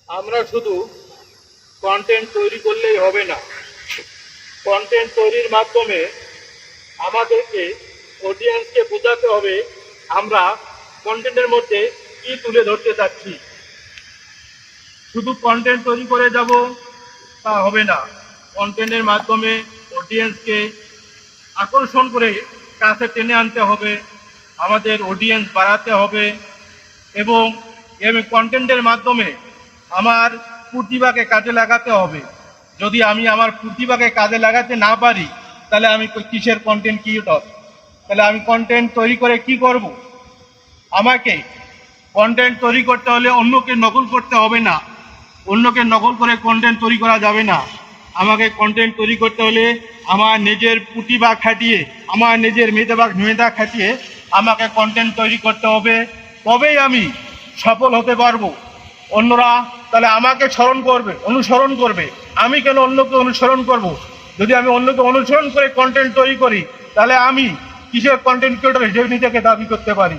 আমরা শুধু কন্টেন্ট তৈরি করলেই হবে না, কন্টেন্ট তৈরির মাধ্যমে আমাদেরকে অডিয়েন্সকে বোঝাতে হবে আমরা কন্টেন্টের মধ্যে কি তুলে ধরতে চাচ্ছি। শুধু কন্টেন্ট তৈরি করে যাব তা হবে না, কন্টেন্টের মাধ্যমে অডিয়েন্সকে আকর্ষণ করে কাছে টেনে আনতে হবে, আমাদের অডিয়েন্স বাড়াতে হবে এবং কন্টেন্টের মাধ্যমে আমার প্রতিভাকে কাজে লাগাতে হবে। যদি আমি আমার প্রতিভাকে কাজে লাগাতে না পারি তাহলে আমি কিসের কন্টেন্ট ক্রিয়েটর, তাহলে আমি কন্টেন্ট তৈরি করে কি করব? আমাকে কন্টেন্ট তৈরি করতে হলে অন্যকে নকল করতে হবে না, অন্যকে নকল করে কন্টেন্ট তৈরি করা যাবে না। আমাকে কন্টেন্ট তৈরি করতে হলে আমার নিজের প্রতিভা খাটিয়ে, আমার নিজের মেধা খাটিয়ে আমাকে কন্টেন্ট তৈরি করতে হবে, তবেই আমি সফল হতে পারবো। অন্যরা তাহলে আমাকে অনুসরণ করবে। আমি কেন অন্যকে অনুসরণ করব? যদি আমি অন্যকে অনুসরণ করে কন্টেন্ট তৈরি করি তাহলে আমি কিসের কন্টেন্ট ক্রিয়েটর হিসেবে নিজেকে দাবি করতে পারি?